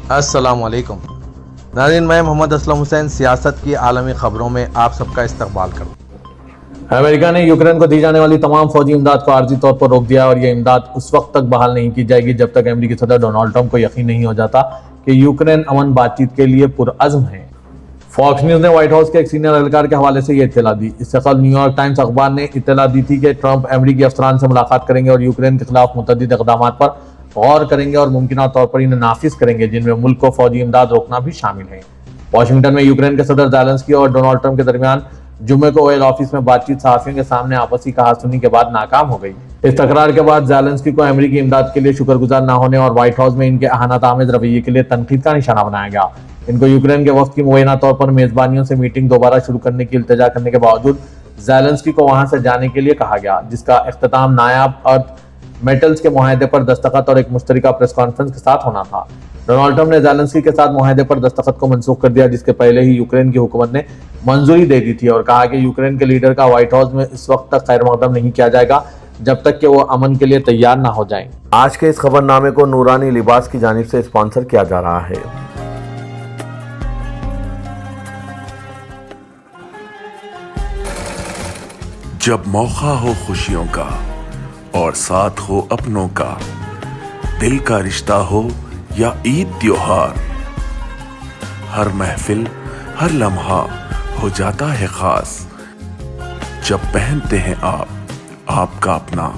अस्सलाम वालेकुम नाज़रीन, मैं मोहम्मद असलम हुसैन सियासत की आलमी खबरों में आप सबका इस्तकबाल करता हूँ। अमेरिका ने यूक्रेन को दी जाने वाली तमाम फौजी इमदाद को आर्जी तौर पर रोक दिया और यह इमदाद उस वक्त तक बहाल नहीं की जाएगी जब तक अमेरिकी सदर डोनाल्ड ट्रंप को यकीन नहीं हो जाता कि यूक्रेन अमन बातचीत के लिए पुरअज़्म है। फॉक्स न्यूज ने व्हाइट हाउस के एक सीनियर एहलकार के हवाले से यह इत्तला दी। इससे कबल न्यूयॉर्क टाइम्स अखबार ने इत्तला दी थी कि ट्रंप अमेरिकी अफसरान से मुलाकात करेंगे और यूक्रेन के खिलाफ मुतअद्दिद इक़दाम पर गौर करेंगे और मुमकिन तौर पर इन्हें नाफिज करेंगे, जिनमें मुल्क को फौजी इमदाद रोकना भी शामिल है। वाशिंगटन में यूक्रेन के सदर ज़ेलेंस्की और डोनाल्ड ट्रंप के दरमियान जुम्मे को ओवल ऑफिस में बातचीत सहाफियों के सामने आपसी कहासुनी के बाद नाकाम हो गई। इस तकरार के बाद ज़ेलेंस्की को अमेरिकी इमदाद के लिए शुक्रगुजार न होने और व्हाइट हाउस में इनके अहानातामेज़ रवैये के लिए तनकीद का निशाना बनाया गया। इनको यूक्रेन के वफ्द की मुबैना तौर पर मेजबानियों से मीटिंग दोबारा शुरू करने की इल्तिजा करने के बावजूद ज़ेलेंस्की को वहां से जाने के लिए कहा गया, जिसका इख्तिताम नायाब अर्थ मेटल्स के मुआहदे पर दस्तखत और एक मुश्तरका प्रेस कॉन्फ्रेंस के साथ होना था। डोनाल्ड ट्रंप ने ज़ेलेंस्की के साथ मुआहदे पर दस्तखत को मनसूख कर दिया, जिसके पहले ही यूक्रेन की हुकूमत ने मंजूरी दे दी थी और कहा कि यूक्रेन के लीडर का व्हाइट हाउस में इस वक्त तक खैर मकदम नहीं किया जाएगा जब तक कि वो अमन के लिए तैयार ना हो जाएं। आज के इस खबरनामे को नूरानी लिबास की जानिब से स्पॉन्सर किया जा रहा है। जब मौका हो खुशियों का और साथ हो अपनों का, दिल का रिश्ता हो या ईद त्योहार, हर महफिल हर लम्हा हो जाता है खास जब पहनते हैं आप आपका अपना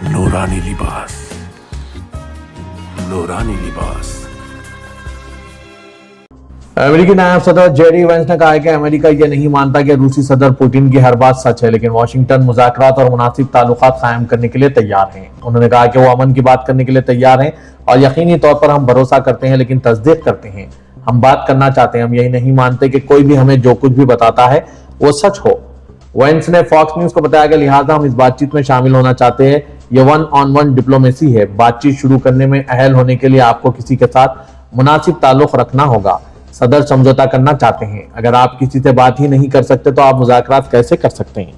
नूरानी लिबास। नूरानी लिबास। अमेरिकी नायब सदर जेडी वेंस ने कहा है कि अमेरिका ये नहीं मानता कि रूसी सदर पुतिन की हर बात सच है, लेकिन वाशिंगटन मुज़ाकरात और मुनासिब ताल्लुकात कायम करने के लिए तैयार हैं। उन्होंने कहा कि वो अमन की बात करने के लिए तैयार हैं और यकीनी तौर पर हम भरोसा करते हैं लेकिन तस्दीक करते हैं। हम बात करना चाहते हैं, हम यही नहीं मानते कि कोई भी हमें जो कुछ भी बताता है वो सच हो। वेंस ने फॉक्स न्यूज को बताया कि लिहाजा हम इस बातचीत में शामिल होना चाहते हैं। ये वन ऑन वन डिप्लोमेसी है। बातचीत शुरू करने में अहल होने के लिए आपको किसी के साथ मुनासिब ताल्लुक रखना होगा। सदर समझौता करना चाहते हैं। अगर आप किसी से बात ही नहीं कर सकते तो आप मुज़ाकरात कैसे कर सकते हैं?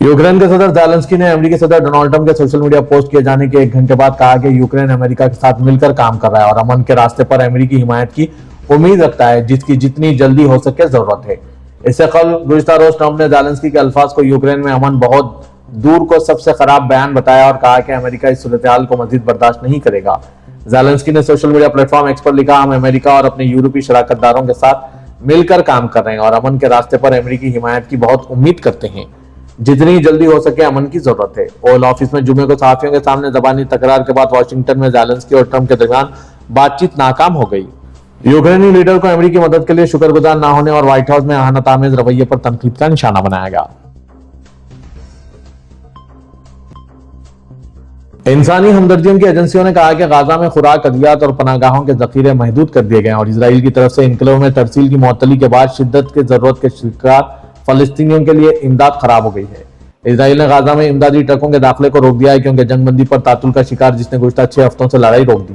यूक्रेन के सदर ज़ेलेंस्की ने अमेरिकी सदर डोनाल्ड ट्रंप के सोशल मीडिया पोस्ट किए जाने के एक घंटे बाद कहा कि यूक्रेन अमेरिका के साथ मिलकर काम कर रहा है और अमन के रास्ते पर अमेरिकी हिमायत की उम्मीद रखता है, जिसकी जितनी जल्दी हो सके जरूरत है। इससे कल गुज़िश्ता रोज ट्रंप ने ज़ेलेंस्की के अल्फाज को यूक्रेन में अमन बहुत दूर को सबसे खराब बयान बताया और कहा कि अमेरिका इस सूरत हाल को मजीद बर्दाश्त नहीं करेगा। ज़ेलेंस्की ने सोशल मीडिया प्लेटफॉर्म एक्स पर लिखा, हम अमेरिका और अपने यूरोपीय शराकतदारों के साथ मिलकर काम कर रहे हैं और अमन के रास्ते पर अमेरिकी हिमायत की बहुत उम्मीद करते हैं। जितनी जल्दी हो सके अमन की जरूरत है। ओवल ऑफिस में जुमे को सहाफियों के सामने ज़बानी तकरार के बाद वाशिंगटन में ज़ेलेंस्की और ट्रंप के दरमियान बातचीत नाकाम हो गई। यूक्रेनी लीडर को अमेरिकी मदद के लिए शुक्रगुजार न होने और व्हाइट हाउस में अहानतामेज़ रवैये पर तनकीद का निशाना बनाया गया। इंसानी हमदर्दियों की एजेंसियों ने कहा कि गाजा में खुराक, अद्वियात और पनाहगाहों के जखीरे महदूद कर दिए गए और इसराइल की तरफ से इनकलाब में तरसील की मुअत्तली के बाद शिद्दत के जरूरत के शिकार फलस्तीनियों के लिए इमदाद खराब हो गई है। इसराइल ने गाजा में इमदादी ट्रकों के दाखिले को रोक दिया है क्योंकि जंगबंदी पर तातुल का शिकार जिसने गुज़िश्ता 6 हफ्तों से लड़ाई रोक दी।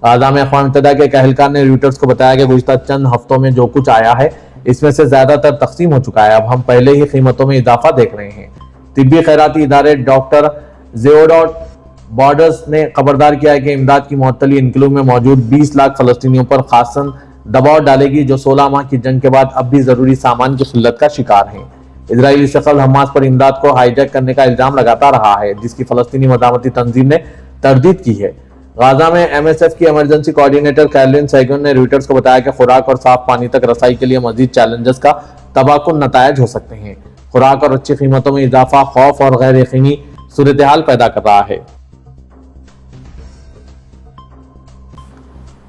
गाजा में अक़वाम मुत्तहिदा के एक एहलकार ने रॉयटर्स को बताया कि गुज़िश्ता चंद हफ्तों में जो कुछ आया है इसमें से ज्यादातर तकसीम हो चुका है। अब हम पहले ही कीमतों में इजाफा देख रहे हैं। तिब्बी खैराती इदारे डॉक्टर ज़ियोडॉट बॉर्डर्स ने खबरदार किया है कि इमदाद की मुअत्तली इनकलाब में मौजूद 20 लाख फलस्तीनियों पर खासन दबाव डालेगी जो 16 माह की जंग के बाद अब भी जरूरी सामान की किल्लत का शिकार हैं। इजराइली शक्ल हमास पर इमदाद को हाईजैक करने का इल्जाम लगाता रहा है, जिसकी फलस्तीनी मज़ामती तंजीम ने तरदीद की है। गाजा में MSF की इमरजेंसी कोऑर्डिनेटर कैरोलिन सैगन ने रॉयटर्स को बताया कि खुराक और साफ पानी तक रसाई के लिए मजीद चैलेंजेस का तबाकुन नतायज हो सकते हैं। खुराक और अच्छी कीमतों में इजाफा खौफ और गैर यकीनी सूरत हाल पैदा कर रहा है।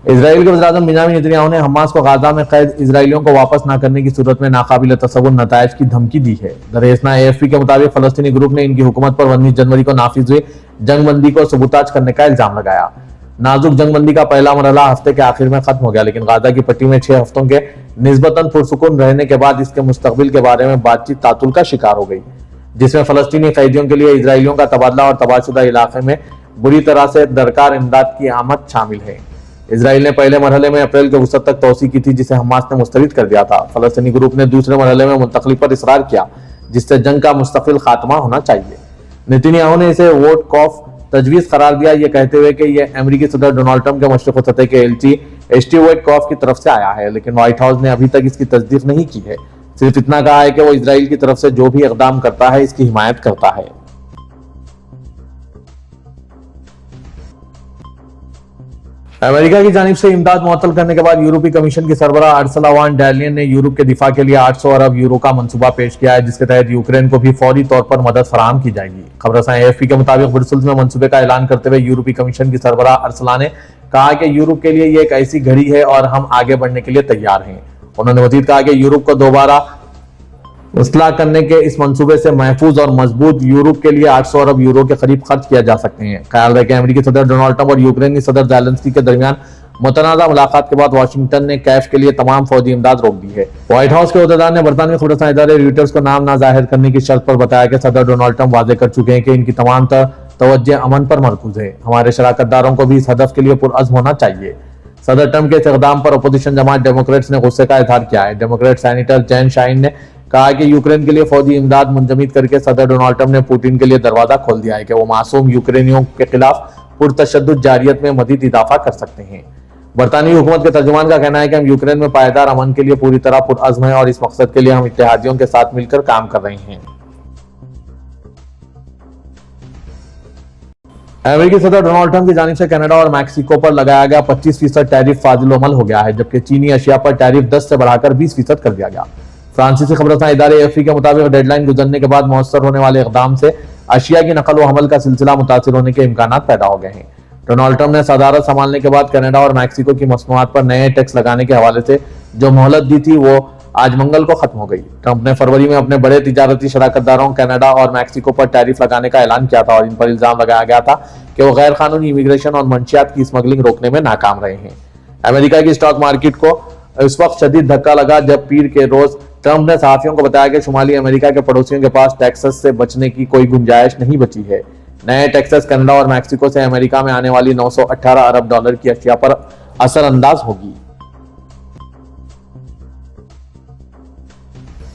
इजराइल के वज़ीर-ए-आज़म बेंजामिन नेतन्याहू ने हमास को गाजा में कैद इजराइलियों को वापस न करने की सूरत में नाकाबिल तसव्वुर नतायज की धमकी दी है। दरअसल AFP के मुताबिक फलस्तीनी ग्रुप ने इनकी हुकूमत पर 19 जनवरी को नाफिज हुई जंगबंदी को सबूताज करने का इल्जाम लगाया। नाजुक जंगबंदी का पहला मरहला हफ्ते के आखिर में खत्म हो गया, लेकिन गाजा की पट्टी में 6 हफ्तों के निस्बतन पुरसुकून रहने के बाद इसके मुस्तकबिल के बारे में बातचीत तातुल का शिकार हो गई, जिसमें फलस्तीनी कैदियों के लिए इजराइलियों का तबादला और तबाहशुदा इलाके में बुरी तरह से दरकार इमदाद की आमद शामिल है। इजराइल ने पहले मरहले में अप्रैल के वसत तक तोसी की थी, जिसे हमास ने मुस्तरद कर दिया था। फलस्तीनी ग्रुप ने दूसरे मरहले में मुंतकली पर इसरार किया, जिससे जंग का मुस्तकिल खात्मा होना चाहिए। नेतन्याहू ने इसे वोट कॉफ तजवीज़ करार दिया, ये कहते हुए कि ये अमेरिकी सदर डोनाल्ड ट्रंप के मशरिक़ सतह के एलची स्टीव विटकॉफ की तरफ से आया है, लेकिन व्हाइट हाउस ने अभी तक इसकी तस्दीक नहीं की है। सिर्फ इतना कहा है कि वो इजराइल की तरफ से जो भी इक़दाम करता है इसकी हिमायत करता है। अमेरिका की जानिब से इमदाद मुअत्तल करने के बाद यूरोपीय कमीशन की सरबराह अर्सुला वॉन डर लेयन ने यूरोप के दिफा के लिए 800 अरब यूरो का मंसूबा पेश किया है, जिसके तहत यूक्रेन को भी फौरी तौर पर मदद फराहम की जाएगी। खबर रसां AFP के मुताबिक ब्रुसेल्स में मंसूबे का ऐलान करते हुए यूरोपीय कमीशन की सरबराह अर्सुला ने कहा कि यूरोप के लिए ये एक ऐसी घड़ी है और हम आगे बढ़ने के लिए तैयार हैं। उन्होंने मजीद कहा कि यूरोप को दोबारा इसलाह करने के इस मंसूबे से महफूज और मजबूत यूरोप के लिए 800 अरब यूरो के करीब खर्च किया जा सकते हैं। ख्याल है कि अमेरिकी सदर डोनाल्ड ट्रंप और यूक्रेनी सदर ज़ेलेंस्की के दरमियान मुतनाज़ा मुलाकात के बाद वाशिंगटन ने कैफ के लिए तमाम फौजी इमदाद रोक दी है। व्हाइट हाउस के अहदेदार ने बरतानवी खबरसां इदारे रॉयटर्स को नाम ना जाहिर करने की शर्त पर बताया कि सदर डोनाल्ड ट्रंप वादे कर चुके हैं कि इनकी तमाम तवज्जो अमन पर मरकूज है। हमारे शराकतदारों को भी इस हदफ के लिए पुरअज़्म होना चाहिए। सदर ट्रंप के इस इक़दाम पर अपोजिशन जमात डेमोक्रेट्स ने गुस्से का इजहार किया है। डेमोक्रेट सेनेटर जैन शाइन ने कहा कि यूक्रेन के लिए फौजी इमदाद मुंजमद करके सदर डोनाल्ड ट्रंप ने पुतिन के लिए दरवाजा खोल दिया है कि वो मासूम यूक्रेनियों के खिलाफ पुरतशद्दुद जारियत में मजीद इजाफा कर सकते हैं। बरतानवी हुकूमत के तर्जुमान का कहना है कि हम यूक्रेन में पायदार अमन के लिए पूरी तरह पुरअज़्म हैं और इस मकसद के लिए हम इत्तेहादियों के साथ मिलकर काम कर रहे हैं। अमेरिकी सदर डोनाल्ड ट्रंप की जानिब से कनाडा और मैक्सिको पर लगाया गया 25% टैरिफ फाजिल अमल हो गया है, जबकि चीनी अशिया पर टैरिफ 10 से बढ़ाकर 20% कर दिया गया। फ्रांसीसी खबरसां इदारे AFP के मुताबिक डेडलाइन गुजरने के बाद मौसर होने वाले इक़दाम से अशिया की नकल व हमल का सिलसिला मुतासिर होने के इम्कानात पैदा हो गए हैं। डोनाल्ड ट्रंप ने सदारत संभालने के बाद कनाडा और मैक्सिको की मसनूआत पर नए टैक्स लगाने के हवाले से जो मोहलत दी थी वो आज मंगल को खत्म हो गई। ट्रंप ने फरवरी में अपने बड़े तिजारती शराकतदारों कनाडा और मैक्सिको पर टैरिफ लगाने का ऐलान किया था और इन पर इल्जाम लगाया गया था कि वो गैर कानूनी इमिग्रेशन और मंशियात की स्मगलिंग रोकने में नाकाम रहे हैं। अमेरिका की स्टॉक मार्केट को इस वक्त शदीद धक्का लगा जब पीर के रोज ट्रंप ने सहाफियों को बताया कि शुमाली अमेरिका के पड़ोसियों के पास टैक्सेस से बचने की कोई गुंजाइश नहीं बची है। नए टैक्सेस कनाडा और मैक्सिको से अमेरिका में आने वाली 918 अरब डॉलर की अशिया पर असरअंदाज होगी।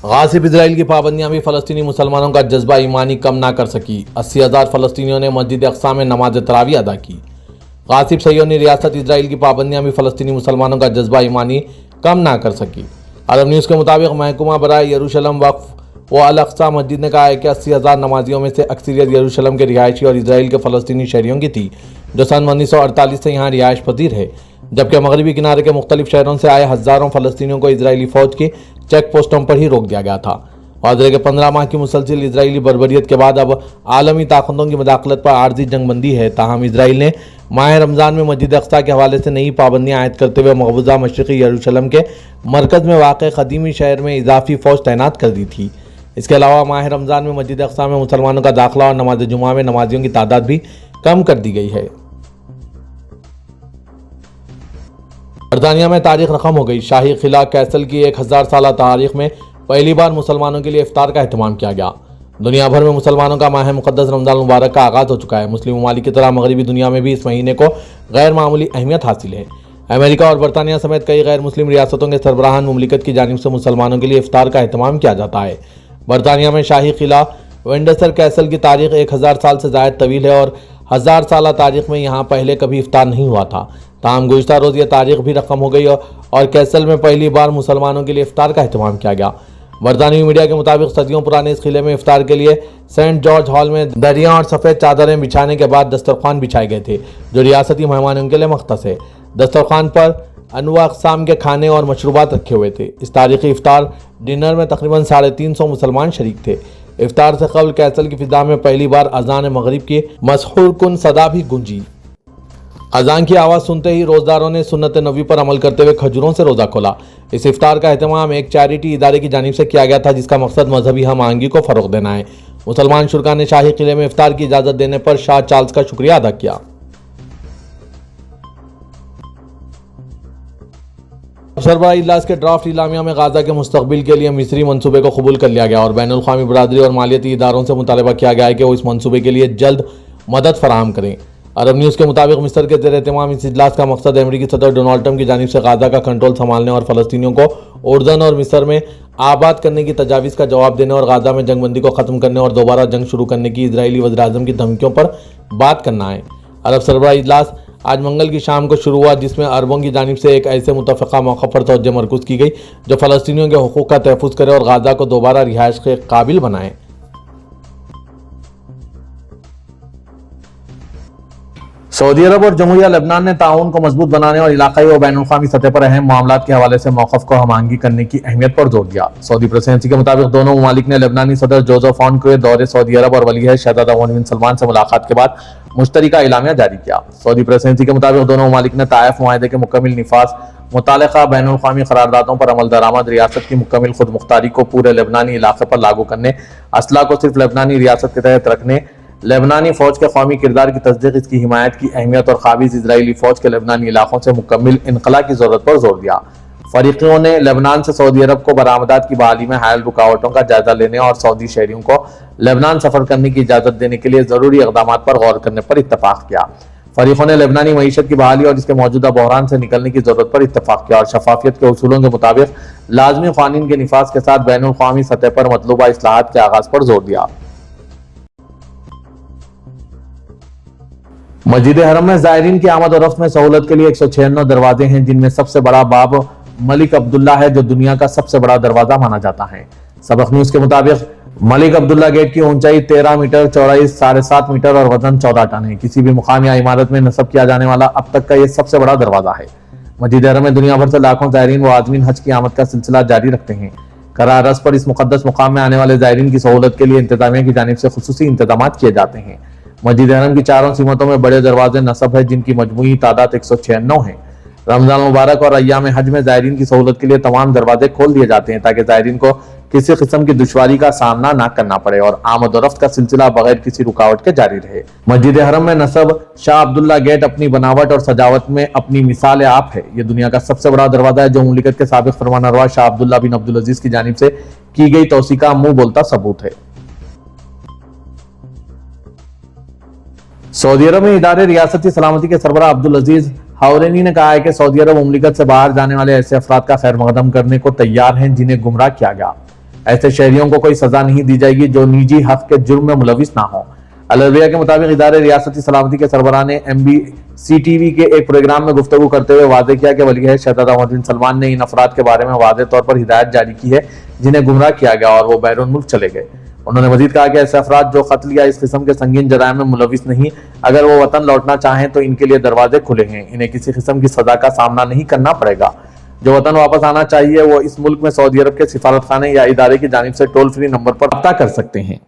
गासिब इजराइल की पाबंदियां भी फलस्तीनी मुसलमानों का जज्बा ईमानी कम ना कर सकी। 80,000 फलस्तीनियों ने मस्जिद अक्सा में नमाज तरावी अदा की। गासिब सह्योनी रियासत इजराइल की पाबंदियां भी फलस्तीनी मुसलमानों का जज्बा ईमानी कम ना कर सकी। अरब न्यूज़ के मुताबिक महकुमा बराए यरूशलम वक्फ व अल अक्सा मस्जिद ने कहा है कि 80,000 नमाजियों में से अक्सरियत यरूशलम के रिहायशी और इजराइल के फलस्तीनी शहरियों की थी, जो सन 1948 से यहाँ रिहायश पजीर है, जबकि मगरबी किनारे के मुख्तलिफ शहरों से आए हज़ारों फलस्तीनियों को इजरायली फौज के चेक पोस्टों पर ही रोक दिया गया था। वाज़ेह के 15 माह की मुसलसिल इजरायली बर्बरियत के बाद अब आलमी ताकतों की मदाखलत पर आर्जी जंगबंदी है। ताहम इजराइल ने माह रमज़ान में मस्जिद अक्सा के हवाले से नई पाबंदियां आयद करते हुए मकबूजा मशरक़ी यरूशलम के मरकज़ में वाक़ क़दीमी शहर में इजाफी फ़ौज तैनात कर दी थी। इसके अलावा माह रमज़ान में मस्जिद अक्सा में मुसलमानों का दाखिला और नमाज जुमा में नमाजियों की तादाद भी कम कर दी गई है। बरतानिया में तारीख रकम हो गई। शाही किला कैसल की 1000 साल तारीख में पहली बार मुसलमानों के लिए इफ्तार का एहतमाम किया गया। दुनिया भर में मुसलमानों का माह मुक़द्दस रमज़ान मुबारक का आगाज़ हो चुका है। मुस्लिम ममालिक की तरह मगरबी दुनिया में भी इस महीने को गैर मामूली अहमियत हासिल है। अमेरिका और बरतानिया समेत कई गैर मुस्लिम रियासतों के सरबराहान मुमलिकत की जानिब से मुसलमानों के लिए इफ्तार का एहतमाम किया जाता है। बरतानिया में शाही किला विंडसर कैसल की तारीख 1000 साल से ज़ायद तवील है और 1000 साल तारीख में यहाँ पहले कभी इफ्तार नहीं हुआ था। ताहम गुज़िश्ता रोज़ यह तारीख भी रकम हो गई और कैसल में पहली बार मुसलमानों के लिए इफ्तार का एहतमाम किया गया। बरतानवी मीडिया के मुताबिक सदियों पुराने इस किले में इफ्तार के लिए सेंट जॉर्ज हॉल में दरिया और सफ़ेद चादरें बिछाने के बाद दस्तरखान बिछाए गए थे, जो रियासती मेहमानों के लिए मख्तस है। दस्तरखान पर अनवा अक़साम के खाने और मशरूबात रखे हुए थे। इस तारीखी इफ्तार डिनर में तकरीबन 350 मुसलमान शरीक थे। इफ्तार से कबल कैसल की फिजा में पहली बार अजान मगरिब की मसहूर कुन सदा भी गूंजी। अजान की आवाज़ सुनते ही रोज़दारों ने सुन्नत नबी पर अमल करते हुए खजूरों से रोज़ा खोला। इस इफ्तार का एहतमाम एक चैरिटी इदारे की जानिब से किया गया था, जिसका मकसद मजहबी हम आहंगी को फ़रोग़ देना है। मुसलमान शुरा ने शाही किले में इफ्तार की इजाज़त देने पर शाह चार्ल्स का शुक्रिया अदा किया। सरबराह इजलास के ड्राफ्ट इलामिया में गाज़ा के मुस्तक़बिल के लिए मिस्री मंसूबे को कबूल कर लिया गया और बैनुल अक़वामी बरादरी और मालियाती इदारों से मुतालबा किया गया है कि वो इस मंसूबे के लिए जल्द मदद फराहम करें। अरब न्यूज़ के मुताबिक मिस्र के ज़ेर एहतमाम इस इजलास का मकसद अमेरिकी सदर डोनाल्ड ट्रंप की जानिब से गाज़ा का कंट्रोल संभालने और फ़लस्तीनियों को उर्दन और मिस्र में आबाद करने की तजावीज़ का जवाब देने और गाज़ा में जंगबंदी को ख़त्म करने और दोबारा जंग शुरू करने की इजरायली वज़ीर-ए-आज़म की धमकियों पर बात करना है। अरब सरबराह इजलास आज मंगल की शाम को शुरू हुआ, जिसमें अरबों की जानिब से एक ऐसे मुतफ़क़ा मौक़िफ़ पर तवज्जो मरकूज़ की गई जो फ़लस्तीनियों के हुकूक़ का तहफ़्फ़ुज़ करे और गाज़ा को दोबारा रिहाइश के काबिल बनाए। सऊदी अरब और जमहूरिया लेबनान ने ताउन को मजबूत बनाने और इलाकाई और बैनुल-अक़वामी सतह पर अहम मामलात के हवाले से मौक़िफ़ को हम-आहंगी करने की अहमियत पर जोर दिया। सऊदी प्रेस एजेंसी के मुताबिक दोनों ममालिक ने लेबनानी सदर जोसेफ औन के दौरे सऊदी अरब और वली शहज़ादा मोहम्मद बिन सलमान से मुलाकात के बाद मुश्तरका इलामिया जारी किया। सऊदी प्रेस एजेंसी के मुताबिक दोनों ममालिक ने ताइफ मुआहदे के मुकम्मिल निफाज, मुतालिका बैनुल-अक़वामी करारदादों पर अमल दरामद, रियासत की मुकम्मिल खुद मुख्तारी को पूरे लेबनानी इलाके पर लागू करने, असला को सिर्फ लेबनानी रियासत के तहत रखने, लेबनानी फौज के कौमी किरदार की तस्दीक, इसकी हिमायत की अहमियत और काबिज इजरायली फौज के लेबनानी इलाकों से मुकम्मिल इनकला की जरूरत पर जोर दिया। फरीक़ों ने लेबनान से सऊदी अरब को बरामदात की बहाली में हायल रुकावटों का जायजा लेने और सऊदी शहरियों को लेबनान सफर करने की इजाजत देने के लिए जरूरी इक़दाम पर गौर करने पर इत्तफाक किया। फरीक़ों ने लेबनानी मईशत की बहाली और इसके मौजूदा बहरान से निकलने की जरूरत पर इत्तफाक किया और शफाफियत के उसूलों के मुताबिक लाजमी क़ानून के निफाज के साथ बैनुल-अक़वामी सतह पर मतलूबा इस्लाहात के आगाज पर जोर दिया। मस्जिद हरम में ज़ायरीन की आमद और रफ्त में सहूलत के लिए 196 दरवाजे हैं, जिनमें सबसे बड़ा बाब मलिक अब्दुल्ला है, जो दुनिया का सबसे बड़ा दरवाजा माना जाता है। सबक न्यूज के मुताबिक मलिक अब्दुल्ला गेट की ऊंचाई 13 मीटर, चौड़ाई 7.5 मीटर और वजन 14 टन है। किसी भी मुकाम या इमारत में नस्ब किया जाने वाला अब तक का यह सबसे बड़ा दरवाजा है। मस्जिद हरम में दुनिया भर से लाखों ज़ायरीन व आज़मीन हज की आमद का सिलसिला जारी रखते हैं। करार रस पर इस मुकद्दस मुकाम में आने वाले ज़ायरीन की सहूलत के लिए इंतजामिया की जानिब से खुसूसी इंतजाम किए जाते हैं। मस्जिद हरम की चारों सीमतों में बड़े दरवाजे नस्ब है, जिनकी मजमूई तादाद 196 है। रमजान मुबारक और अय्याम हज में ज़ायरीन की सहूलत के लिए तमाम दरवाजे खोल दिए जाते हैं, ताकि ज़ायरीन को किसी किस्म की दुश्वारी का सामना ना करना पड़े और आमद और रफ्त का सिलसिला बगैर किसी रुकावट के जारी रहे। मस्जिद हरम में नस्ब शाह अब्दुल्ला गेट अपनी बनावट और सजावट में अपनी मिसाल आप है। यह दुनिया का सबसे बड़ा दरवाजा है, जो मुमलिकत के साबिक फरमानरवा शाह अब्दुल्ला बिन अब्दुल अजीज की जानिब से की गई तौसी का मुंह बोलता सबूत है। सऊदी अरब में इदारे रियासती सलामती के सरबराह अब्दुल अजीज हाउरेनी ने कहा है कि सऊदी अरब मुमलिकत से बाहर जाने वाले ऐसे अफराद का खैर मकदम करने को तैयार हैं जिन्हें गुमराह किया गया। ऐसे शहरियों को कोई सजा नहीं दी जाएगी जो निजी हक के जुर्म में मुलविस ना हो। अल अरबिया के मुताबिक इदारे रियासती सलामती के सरबराह ने MBC-TV के एक प्रोग्राम में गुफ्तगू करते हुए वादे किया कि वली शहज़ादा मोहम्मद बिन सलमान ने इन अफराद के बारे में वाज़ेह तौर पर हिदायत जारी की है जिन्हें गुमराह किया गया और वो बैरून मुल्क चले गए। उन्होंने मजीद कहा कि ऐसे अफराद जो कत्ल या इस किस्म के संगीन जराइम में मुलविस नहीं, अगर वो वतन लौटना चाहें तो इनके लिए दरवाजे खुले हैं। इन्हें किसी किस्म की सजा का सामना नहीं करना पड़ेगा। जो वतन वापस आना चाहिए वो इस मुल्क में सऊदी अरब के सिफारतखाने या इदारे की जानिब से टोल फ्री नंबर पर रब्ता कर सकते हैं।